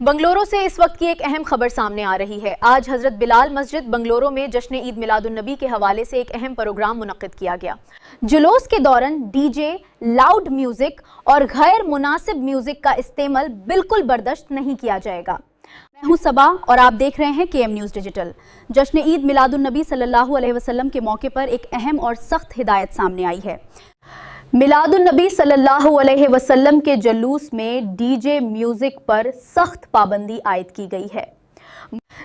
بنگلورو سے اس وقت کی ایک اہم خبر سامنے آ رہی ہے۔ آج حضرت بلال مسجد بنگلورو میں جشن عید میلاد النبی کے حوالے سے ایک اہم پروگرام منعقد کیا گیا۔ جلوس کے دوران ڈی جے، لاؤڈ میوزک اور غیر مناسب میوزک کا استعمال بالکل برداشت نہیں کیا جائے گا۔ میں ہوں صبا اور آپ دیکھ رہے ہیں KM نیوز ڈیجیٹل۔ جشن عید میلاد النبی صلی اللہ علیہ وسلم کے موقع پر ایک اہم اور سخت ہدایت سامنے آئی ہے۔ میلاد النبی صلی اللہ علیہ وسلم کے جلوس میں ڈی جے میوزک پر سخت پابندی عائد کی گئی ہے۔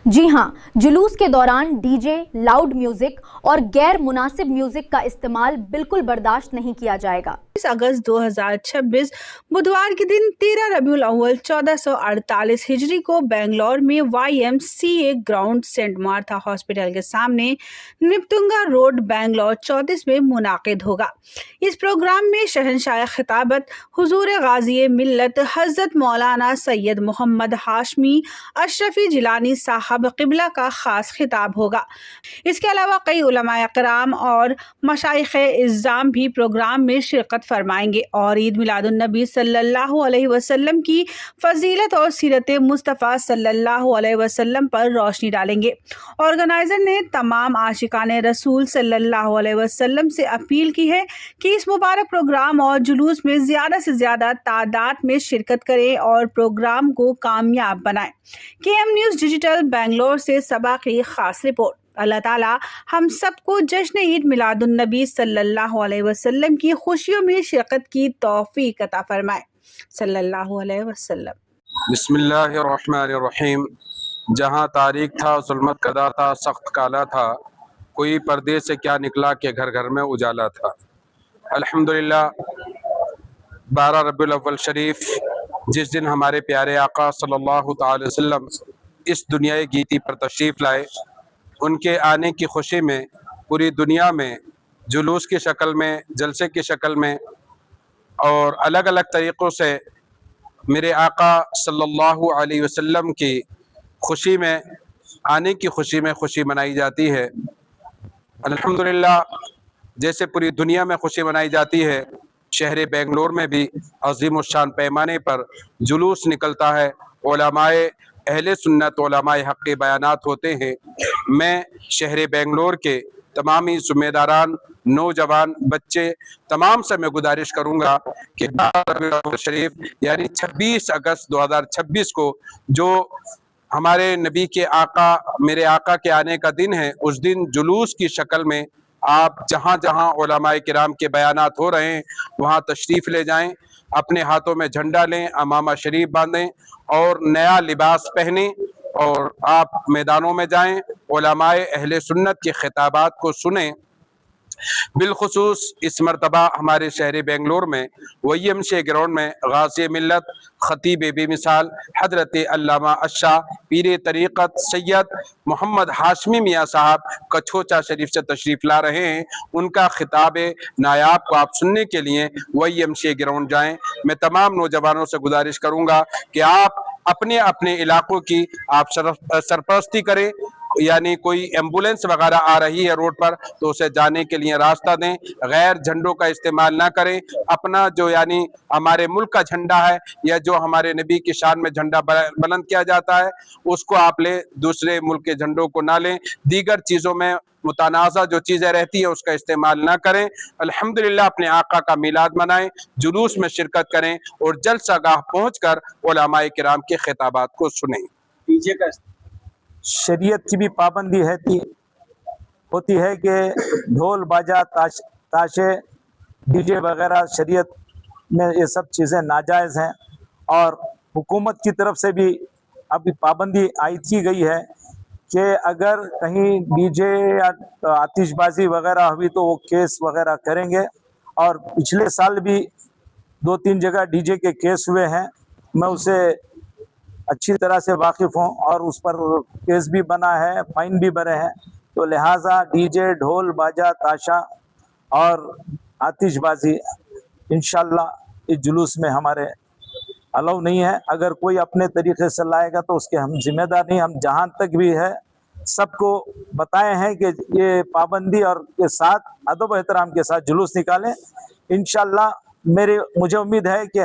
جی ہاں، جلوس کے دوران ڈی جے، لاؤڈ میوزک اور غیر مناسب میوزک کا استعمال بالکل برداشت نہیں کیا جائے گا۔ اگست 2026 بدھوار کے دن 13 ربیع الاول 1448 ہجری کو بنگلور میں YMCA ground saint Martha hospital کے سامنے نپتنگا روڈ بنگلور 34 میں منعقد ہوگا۔ اس پروگرام میں شہنشاہ خطابت حضور غازی ملت حضرت مولانا سید محمد ہاشمی اشرفی جیلانی صاحب قبلہ کا خاص خطاب ہوگا۔ اس کے علاوہ کئی علماء کرام اور مشائخ اعظام بھی پروگرام میں شرکت فرمائیں گے اور عید میلاد النبی صلی اللہ علیہ وسلم کی فضیلت اور سیرت مصطفیٰ صلی اللہ علیہ وسلم پر روشنی ڈالیں گے۔ آرگنائزر نے تمام عاشقان رسول صلی اللہ علیہ وسلم سے اپیل کی ہے کہ اس مبارک پروگرام اور جلوس میں زیادہ سے زیادہ تعداد میں شرکت کریں اور پروگرام کو کامیاب بنائیں۔ KM نیوز ڈیجیٹل بنگلور سے صبا کی خاص رپورٹ۔ اللہ تعالیٰ ہم سب کو جشن عید میلاد النبی صلی اللہ علیہ وسلم کی خوشیوں میں شرکت کی توفیق عطا فرمائے۔ صلی اللہ علیہ وسلم۔ بسم اللہ الرحمن الرحیم۔ جہاں تاریک تھا، ظلمت کدا تھا، سخت کالا تھا، کوئی پردے سے کیا نکلا کہ گھر گھر میں اجالا تھا۔ الحمدللہ 12 ربیع الاول شریف، جس دن ہمارے پیارے آقا صلی اللہ تعالی وسلم اس دنیائے گیتی پر تشریف لائے، ان کے آنے کی خوشی میں پوری دنیا میں جلوس کی شکل میں، جلسے کی شکل میں اور الگ الگ طریقوں سے میرے آقا صلی اللہ علیہ وسلم کی خوشی میں، آنے کی خوشی میں خوشی منائی جاتی ہے۔ الحمدللہ جیسے پوری دنیا میں خوشی منائی جاتی ہے، شہر بنگلور میں بھی عظیم الشان پیمانے پر جلوس نکلتا ہے۔ علماء اہل سنت، علماء حق کے بیانات ہوتے ہیں۔ میں شہر بنگلور کے تمامی ذمہ داران، نوجوان، بچے، تمام سے میں گزارش کروں گا کہ 12 ربیع الاول شریف یعنی 26 اگست 2026 کو جو ہمارے نبی کے آقا، میرے آقا کے آنے کا دن ہے، اس دن جلوس کی شکل میں آپ جہاں جہاں علماء کرام کے بیانات ہو رہے ہیں وہاں تشریف لے جائیں، اپنے ہاتھوں میں جھنڈا لیں، امامہ شریف باندھیں اور نیا لباس پہنیں اور آپ میدانوں میں جائیں، علماء اہل سنت کے خطابات کو سنیں۔ بالخصوص اس مرتبہ ہمارے شہر بنگلور میں YMCA گراؤنڈ میں غازی ملت، خطیب بے مثال حضرت علامہ الشاہ پیر طریقت سید محمد ہاشمی میاں صاحب کچھوچا شریف سے تشریف لا رہے ہیں۔ ان کا خطاب نایاب کو آپ سننے کے لیے YMCA گراؤنڈ جائیں۔ میں تمام نوجوانوں سے گزارش کروں گا کہ آپ اپنے اپنے علاقوں کی آپ سرپرستی کریں، یعنی کوئی ایمبولینس وغیرہ آ رہی ہے روڈ پر تو اسے جانے کے لیے راستہ دیں، غیر جھنڈوں کا استعمال نہ کریں۔ اپنا جو یعنی ہمارے ملک کا جھنڈا ہے یا جو ہمارے نبی کی شان میں جھنڈا بلند کیا جاتا ہے اس کو آپ لیں، دوسرے ملک کے جھنڈوں کو نہ لیں۔ دیگر چیزوں میں متنازع جو چیزیں رہتی ہیں اس کا استعمال نہ کریں۔ الحمدللہ اپنے آقا کا میلاد منائیں، جلوس میں شرکت کریں اور جلسہ گاہ پہنچ کر علماء کرام کے خطابات کو سنیں۔ شریعت کی بھی پابندی ہوتی ہے کہ ڈھول باجا، تاشے، ڈی جے وغیرہ شریعت میں یہ سب چیزیں ناجائز ہیں، اور حکومت کی طرف سے بھی ابھی پابندی عائد کی گئی ہے کہ اگر کہیں ڈی جے یا آتش بازی وغیرہ ہوئی تو وہ کیس وغیرہ کریں گے۔ اور پچھلے سال بھی 2-3 جگہ ڈی جے کے کیس ہوئے ہیں، میں اسے اچھی طرح سے واقف ہوں اور اس پر کیس بھی بنا ہے، فائن بھی بھرے ہیں۔ تو لہٰذا ڈی جے، ڈھول باجا، تاشا اور آتش بازی انشاءاللہ اس جلوس میں ہمارے الاؤ نہیں ہے۔ اگر کوئی اپنے طریقے سے لائے گا تو اس کے ہم ذمہ دار نہیں۔ ہم جہاں تک بھی ہے سب کو بتائے ہیں کہ یہ پابندی اور کے ساتھ ادب و احترام کے ساتھ جلوس نکالیں۔ انشاءاللہ مجھے امید ہے کہ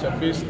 26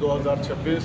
2026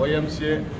YMCA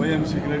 YMCA